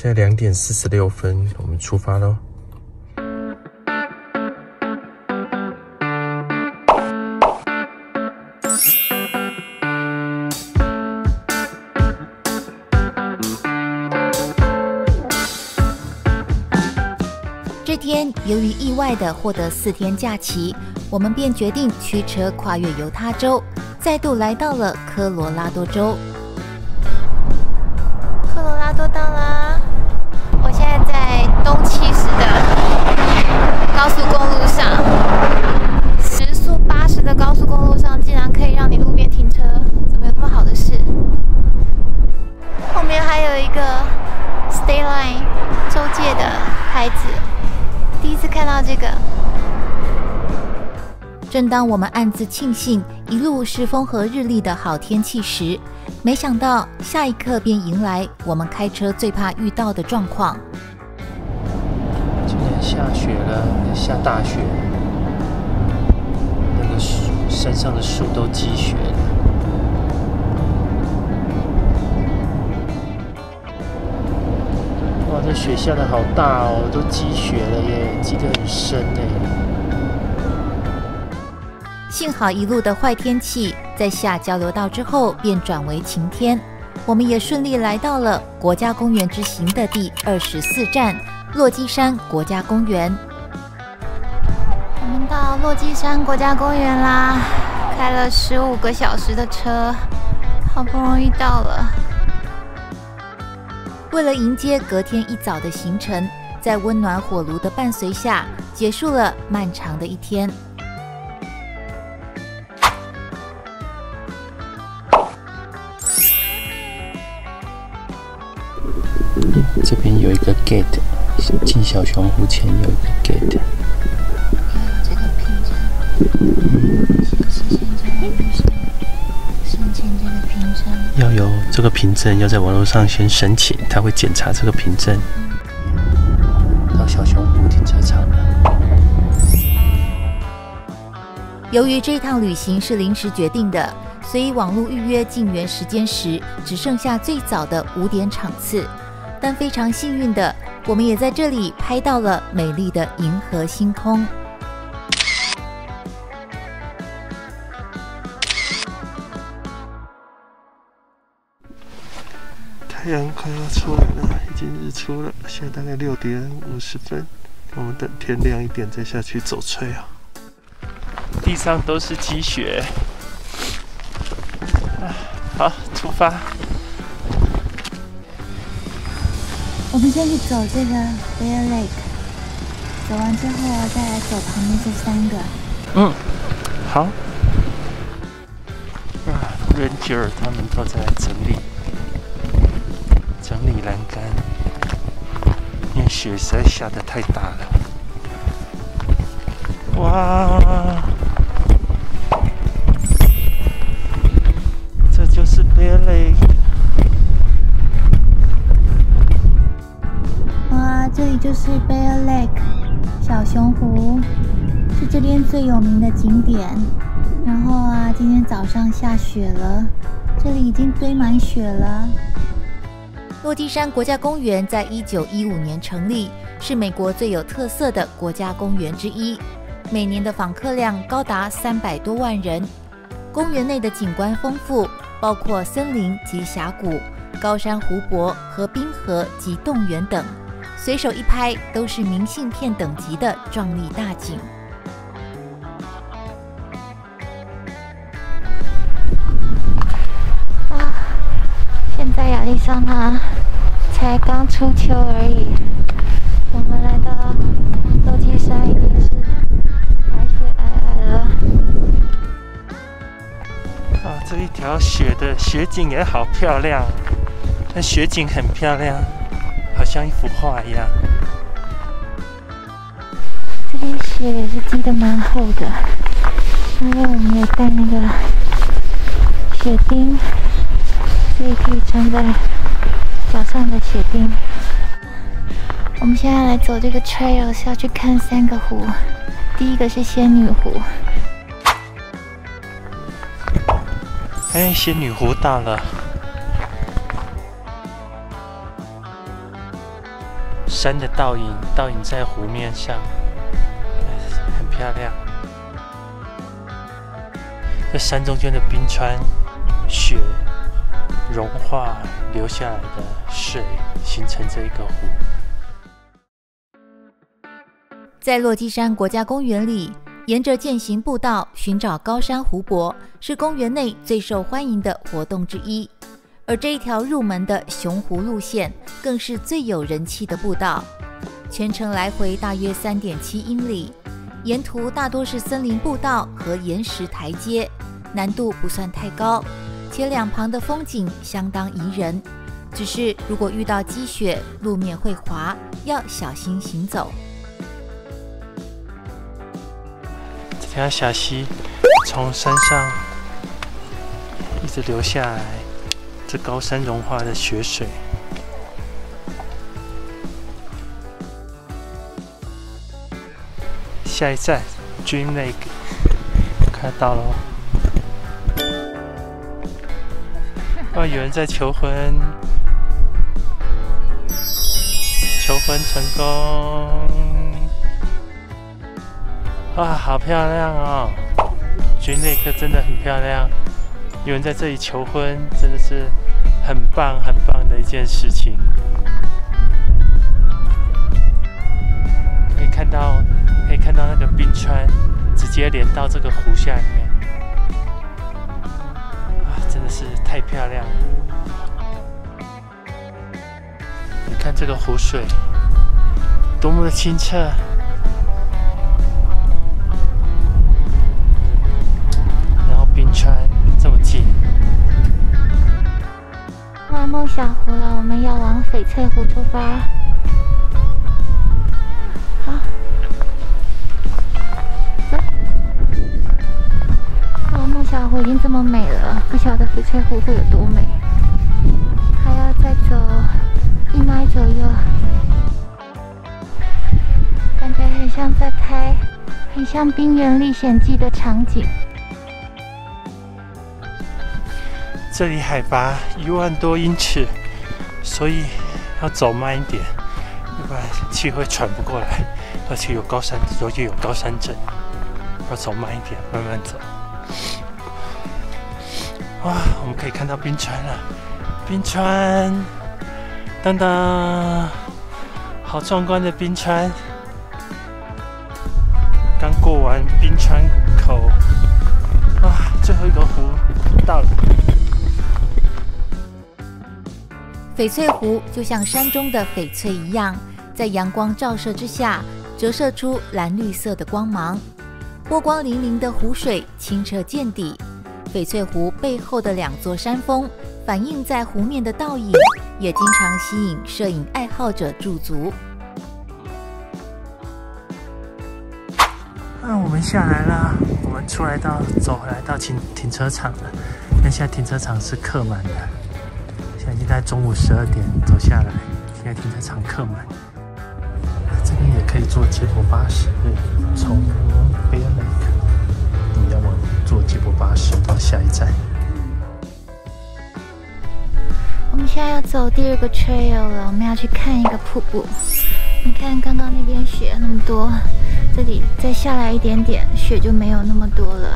现在2:46，我们出发喽。这天，由于意外地获得4天假期，我们便决定驱车跨越犹他州，再度来到了科罗拉多州。科罗拉多到啦！我现在在东70的高速公路上，时速80的高速公路上，竟然可以让你路边停车，怎么有这么好的事？后面还有一个 State Line 州界的牌子。第一次看到这个。正当我们暗自庆幸一路是风和日丽的好天气时，没想到下一刻便迎来我们开车最怕遇到的状况。今天下雪了，下大雪，那个山上的树都积雪了。哇，这雪下的好大哦，都积雪了耶，积得很深耶。幸好一路的坏天气，在下交流道之后便转为晴天，我们也顺利来到了国家公园之行的第24站落基山国家公园。我们到落基山国家公园啦，开了15个小时的车，好不容易到了。为了迎接隔天一早的行程，在温暖火炉的伴随下，结束了漫长的一天。这边有一个 gate， 进小熊湖前有一个 gate。这个凭证，申请这个凭证。要有这个凭证，要在网络上先申请，他会检查这个凭证。到小熊湖停车场了。由于这趟旅行是临时决定的，所以网络预约进园时间时，只剩下最早的5点场次。但非常幸运的，我们也在这里拍到了美丽的银河星空。太阳快要出来了，已经日出了，现在大概6:50，我们等天亮一点再下去走翠啊。地上都是积雪。好，出发。我们先去走这个 Bear Lake， 走完之后再来走旁边这3个。好。Ranger 他们都在整理栏杆，因为雪实在下得太大了。哇！这就是 Bear Lake。哇，这里就是 Bear Lake 小熊湖，是这边最有名的景点。然后今天早上下雪了，这里已经堆满雪了。落基山国家公园在1915年成立，是美国最有特色的国家公园之一，每年的访客量高达300多万人。公园内的景观丰富，包括森林及峡谷、高山湖泊和冰河及动物园等，随手一拍都是明信片等级的壮丽大景。现在亚利桑那才刚初秋而已，我们来到落基山已经是白雪皑皑了。这一条雪的雪景也好漂亮，那雪景很漂亮，好像一幅画一样。这边雪也是积得蛮厚的，因为我们有带那个雪钉，所以可以穿在脚上的雪钉。我们现在来走这个 trail 是要去看3个湖，第一个是仙女湖。仙女湖到了。山的倒影在湖面上，很漂亮。这山中间的冰川、雪融化流下来的水，形成这一个湖。在落基山国家公园里，沿着健行步道寻找高山湖泊，是公园内最受欢迎的活动之一。而这一条入门的熊湖路线，更是最有人气的步道，全程来回大约3.7英里，沿途大多是森林步道和岩石台阶，难度不算太高，且两旁的风景相当宜人。只是如果遇到积雪，路面会滑，要小心行走。这条小溪从山上一直流下来，这高山融化的雪水。下一站 Dream Lake， 看到了哦，有人在求婚，求婚成功！哇，好漂亮哦 ！Dream Lake 真的很漂亮，有人在这里求婚，真的是很棒很棒的一件事情。可以看到那个冰川直接连到这个湖下面，啊，真的是太漂亮了！你看这个湖水多么的清澈。冰川这么近，哇，梦小湖了，我们要往翡翠湖出发。好，走。哇，梦小湖已经这么美了，不晓得翡翠湖会有多美。还要再走1迈左右，感觉很像在拍，很像《冰原历险记》的场景。这里海拔1万多英尺，所以要走慢一点，要不然气会喘不过来，而且有高山症，要走慢一点，慢慢走。哇，我们可以看到冰川了，冰川，当当，好壮观的冰川！刚过完冰川口，啊，最后一个湖到了。翡翠湖就像山中的翡翠一样，在阳光照射之下，折射出蓝绿色的光芒。波光粼粼的湖水清澈见底，翡翠湖背后的2座山峰反映在湖面的倒影，也经常吸引摄影爱好者驻足。我们下来了，我们走回来到停车场了。因为现在停车场是客满的。现在已经在中午12点，走下来，现在停车场客满。这边也可以坐接驳巴士，从 Bear Lake， 你要往坐接驳巴士到下一站。我们现在要走第2个 trail 了，我们要去看一个瀑布。你看刚刚那边雪那么多，这里再下来一点点，雪就没有那么多了。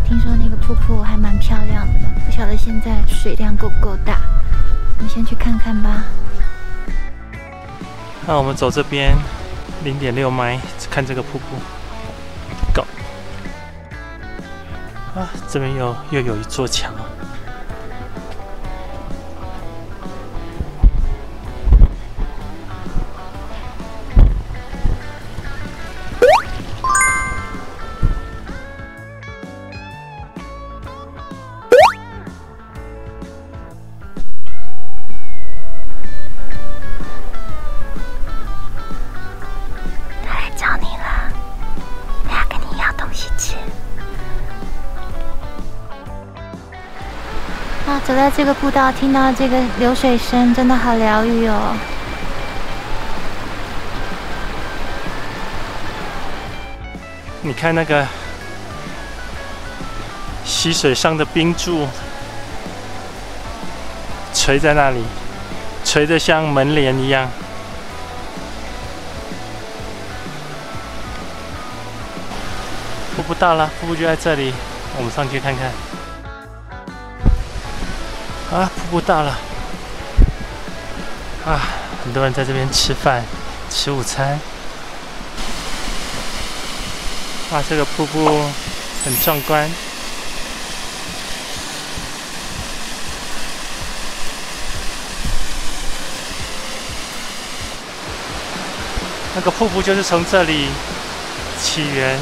听说那个瀑布还蛮漂亮的，不晓得现在水量够不够大。我们先去看看吧。那我们走这边0.6迈，看这个瀑布。Go！ 啊，这边又有一座桥。走在这个步道，听到这个流水声，真的好疗愈哦。你看那个溪水上的冰柱垂在那里，垂得像门帘一样。瀑布到了，瀑布就在这里，我们上去看看。啊，瀑布到了。啊，很多人在这边吃饭、吃午餐。哇，这个瀑布很壮观。那个瀑布就是从这里起源，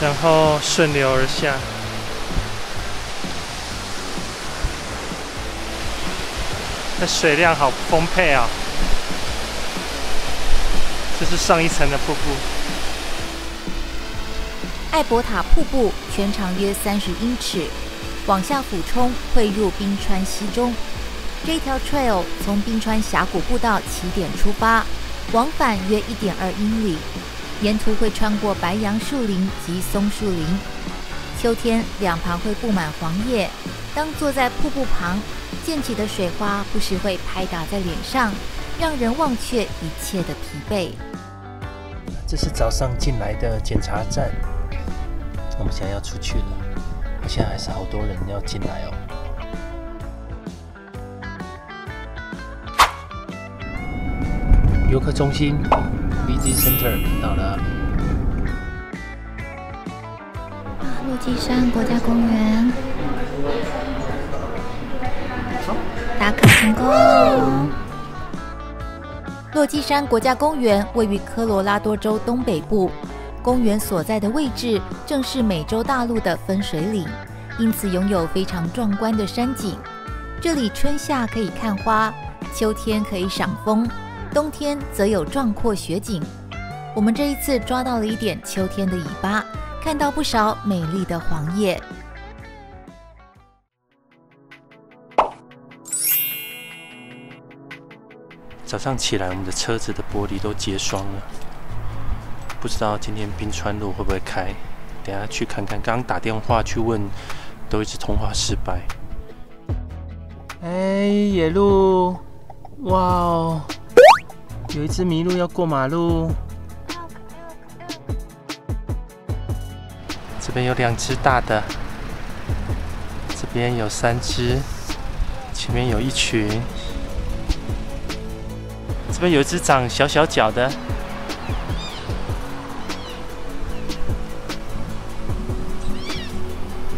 然后顺流而下。那水量好丰沛啊！这是上一层的瀑布。艾伯塔瀑布全长约30英尺，往下俯冲汇入冰川溪中。这条 trail 从冰川峡谷步道起点出发，往返约1.2英里，沿途会穿过白杨树林及松树林。秋天两旁会布满黄叶，当坐在瀑布旁，溅起的水花不时会拍打在脸上，让人忘却一切的疲惫。这是早上进来的检查站，我们现在要出去了，现在还是好多人要进来哦。游客中心 Visit Center 到了。落基山国家公园，打卡成功。落基山国家公园位于科罗拉多州东北部，公园所在的位置正是美洲大陆的分水岭，因此拥有非常壮观的山景。这里春夏可以看花，秋天可以赏枫，冬天则有壮阔雪景。我们这一次抓到了一点秋天的尾巴，看到不少美丽的黄叶。早上起来，我们的车子的玻璃都结霜了，不知道今天冰川路会不会开。等一下去看看。刚刚打电话去问，都一直通话失败。哎，野鹿，哇哦，有一只麋鹿要过马路。这边有2只大的，这边有3只，前面有一群。这边有一只长小小脚的，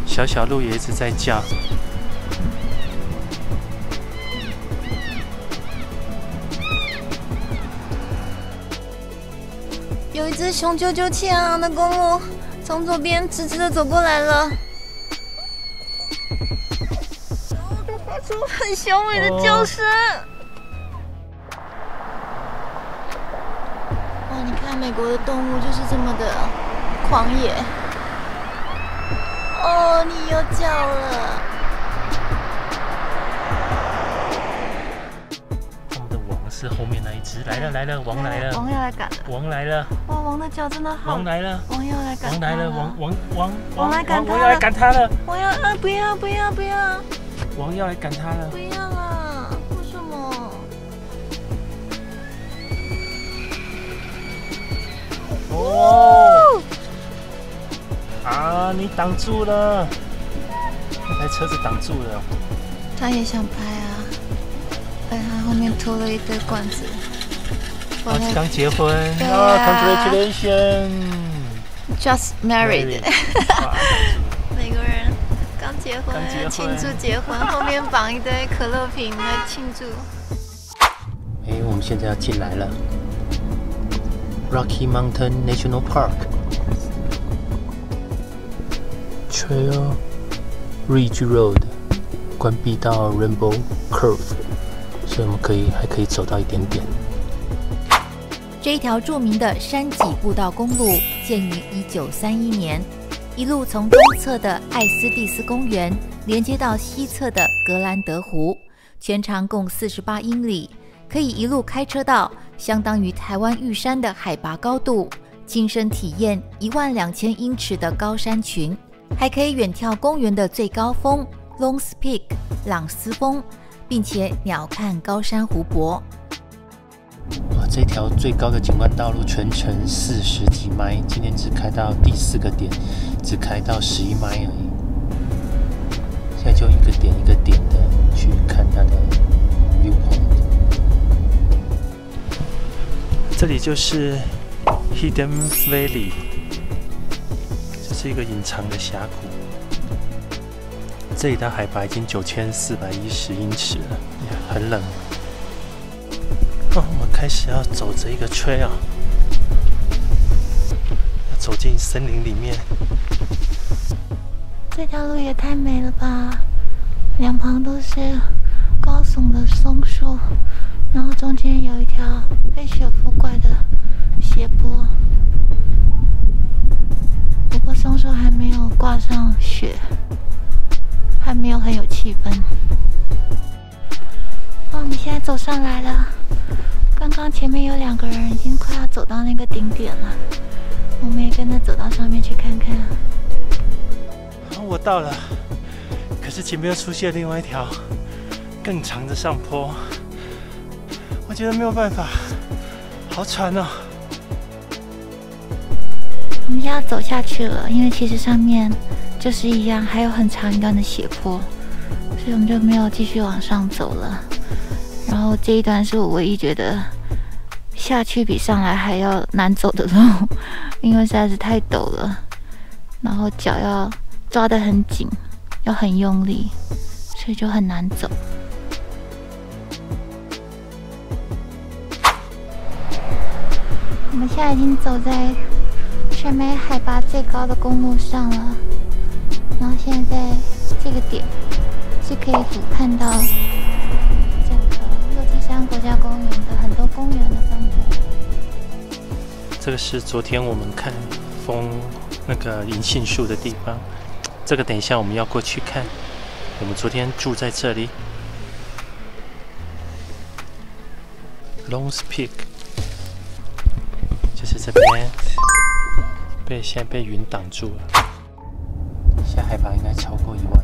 小小鹿也一直在叫。有一只雄赳赳气昂昂的公鹿从左边直直的走过来了，它发出很雄伟的叫声。哇，你看美国的动物就是这么的狂野。哦，你又叫了。他们的王是后面那一只，来了来了，王来了，王要来赶了，王来了，哇，王的脚真的好，王来了，王要来赶王来了，王来赶他了，王要来赶他了，王要啊，不要不要不要，王要来赶他了，不要啊，为什么？哦，啊，你挡住了，那台车子挡住了。他也想拍啊，但他后面拖了一堆罐子。刚结婚对啊 ，Congratulations，just married。美国人刚结婚，庆祝结婚，后面绑一堆可乐瓶来庆祝。哎，我们现在要进来了 ，Rocky Mountain National Park。Trail Ridge Road 关闭到 Rainbow Curve， 所以我们还可以走到一点点。这一条著名的山脊步道公路建于1931年，一路从东侧的艾斯蒂斯公园连接到西侧的格兰德湖，全长共48英里，可以一路开车到，相当于台湾玉山的海拔高度，亲身体验12000英尺的高山群。还可以远眺公园的最高峰 Longs Peak 朗斯峰，并且鸟瞰高山湖泊。哇，这条最高的景观道路全程40几迈，今天只开到第4个点，只开到11迈而已。现在就一个点一个点的去看它的 viewpoint。这里就是 Hidden Valley， 这是一个隐藏的峡谷。这里的海拔已经9410英尺了，很冷。我们开始要走着一个 trail， 要走进森林里面。这条路也太美了吧！两旁都是高耸的松树，然后中间有一条被雪覆盖的斜坡。不过松树还没有挂上雪，还没有很有气氛。我们现在走上来了。刚刚前面有2个人已经快要走到那个顶点了，我们也跟着走到上面去看看。我到了，可是前面又出现另外一条更长的上坡，我觉得没有办法，好喘哦。我们要走下去了，因为其实上面就是一样，还有很长一段的斜坡，所以我们就没有继续往上走了。然后这一段是我唯一觉得下去比上来还要难走的路，因为实在是太陡了，然后脚要抓得很紧，要很用力，所以就很难走。我们现在已经走在全美海拔最高的公路上了，然后现在在这个点是可以俯瞰到整个落基山国家公园的很多公园的分布。这个是昨天我们看枫那个银杏树的地方，这个等一下我们要过去看。我们昨天住在这里 ，Long's Peak， 就是这边，现在被云挡住了。现在海拔应该超过1万。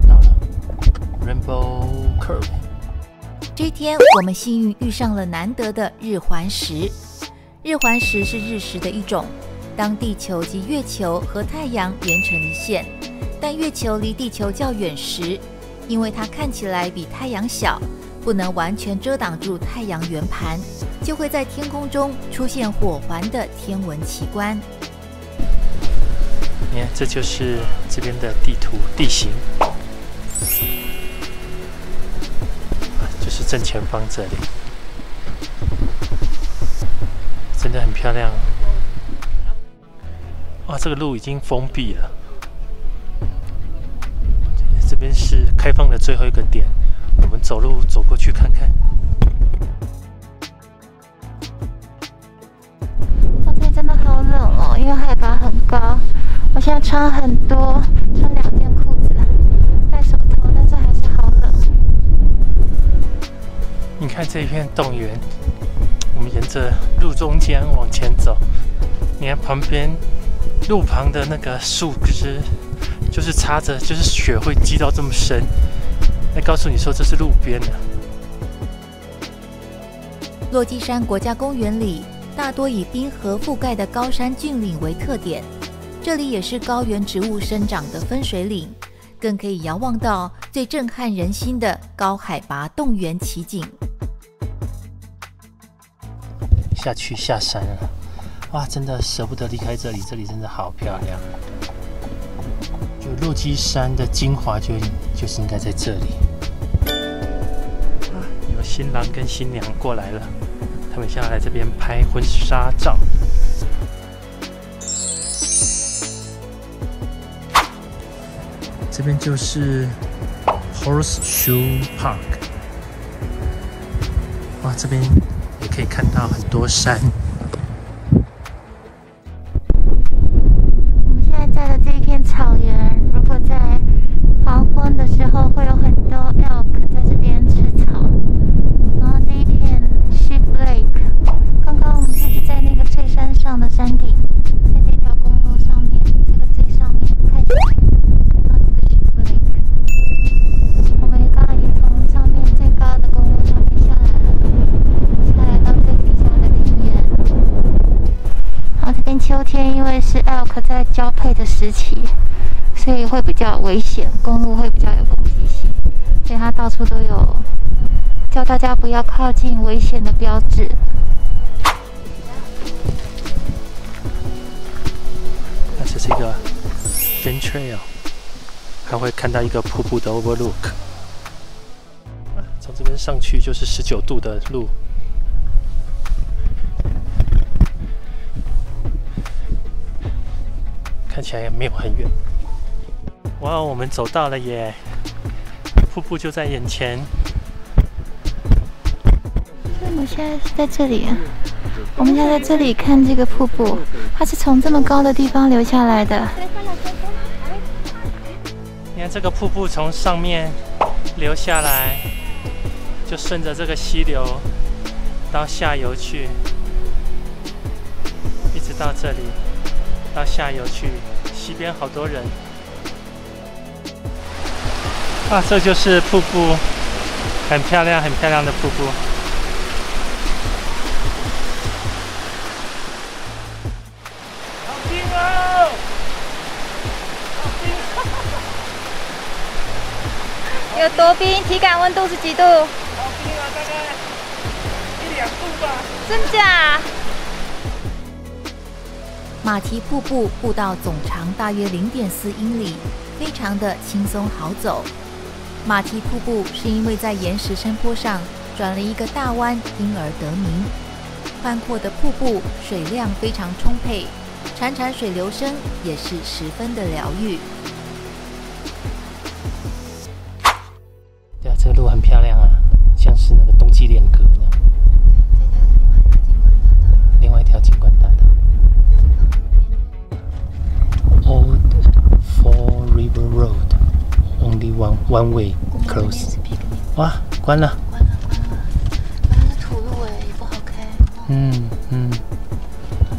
到了 Rainbow Curve。这天，我们幸运遇上了难得的日环食。日环食是日食的一种，当地球及月球和太阳连成一线，但月球离地球较远时，因为它看起来比太阳小，不能完全遮挡住太阳圆盘，就会在天空中出现火环的天文奇观。你看，这就是这边的地图地形。就是正前方这里，真的很漂亮。哇，这个路已经封闭了。这边是开放的最后一个点，我们走路走过去看看。这里真的好冷哦，因为海拔很高。我现在穿很多，穿2件裤子，戴手套，但是还是好冷。你看这一片动员，我们沿着路中间往前走。你看旁边路旁的那个树枝，就是插着，就是雪会积到这么深，来告诉你说这是路边的。落基山国家公园里，大多以冰河覆盖的高山峻岭为特点，这里也是高原植物生长的分水岭，更可以遥望到最震撼人心的高海拔动员奇景。下山了，哇，真的舍不得离开这里，这里真的好漂亮。就落基山的精华就是应该在这里。有新郎跟新娘过来了，他们现在来这边拍婚纱照。这边就是 Horseshoe Park， 哇，这边也可以看到很多山。我们现在在的这一片草原，如果在黄昏的时候，会有很多 elk 在这边吃草。然后这一片 Sheep Lake， 刚刚我们就是在那个最山上的山顶，在这条公路上面，这个最上面看到这个 Sheep Lake。我们刚刚已经从上面最高的公路上面为是 elk 在交配的时期，所以会比较危险，公路会比较有攻击性，所以它到处都有叫大家不要靠近危险的标志。那这是一个 Fin Trail， 还会看到一个瀑布的 overlook。从这边上去就是19度的路。看起来也没有很远。哇，我们走到了耶！瀑布就在眼前。我们现在是在这里，我们现在在这里看这个瀑布，它是从这么高的地方流下来的。你看这个瀑布从上面流下来，就顺着这个溪流到下游去，一直到这里。到下游去，西边好多人。啊，这就是瀑布，很漂亮、很漂亮的瀑布。好冰哦！好冰！有多冰？体感温度是几度？好冰啊，大概1、2度吧。真假？马蹄瀑布步道总长大约0.4英里，非常的轻松好走。马蹄瀑布是因为在岩石山坡上转了一个大弯，因而得名。宽阔的瀑布水量非常充沛，潺潺水流声也是十分的疗愈。对啊，这个路很漂亮啊，像是那个冬季恋歌那样。另外一条景观大道。Old Fall River Road, only one way close. 哇，关了。关了。本来是土路哎，也不好开。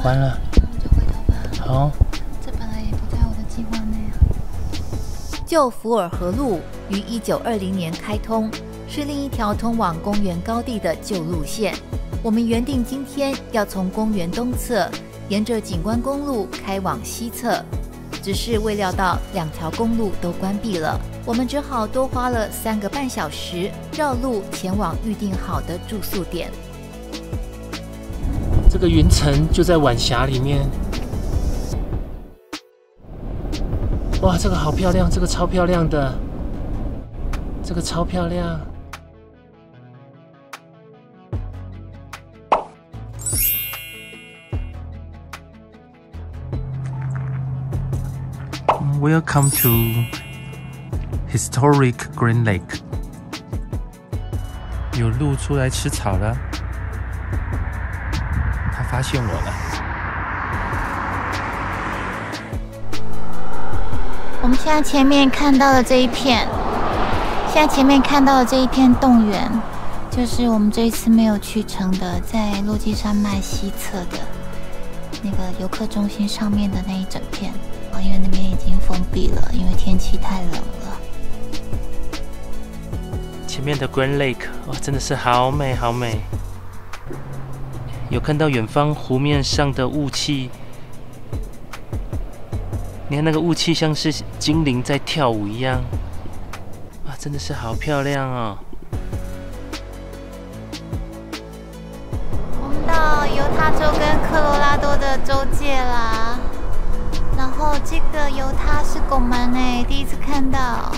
关了。那我们就回头吧。好。这本来也不在我的计划内啊。旧福尔河路于1920年开通，是另一条通往公园高地的旧路线。我们原定今天要从公园东侧沿着景观公路开往西侧。只是未料到2条公路都关闭了，我们只好多花了3个半小时绕路前往预定好的住宿点。这个云层就在晚霞里面。哇，这个好漂亮，这个超漂亮的，这个超漂亮。Welcome to historic Green Lake。有鹿出来吃草了，它发现我了。我们现在前面看到的这一片，动员，就是我们这一次没有去成的，在落基山脉西侧的那个游客中心上面的那一整片。因为那边已经封闭了，因为天气太冷了。前面的 Green Lake， 哇，真的是好美好美。有看到远方湖面上的雾气，你看那个雾气像是精灵在跳舞一样，哇，真的是好漂亮哦。我们到犹他州跟科罗拉多的州界啦。然后这个犹他是拱门哎，第一次看到。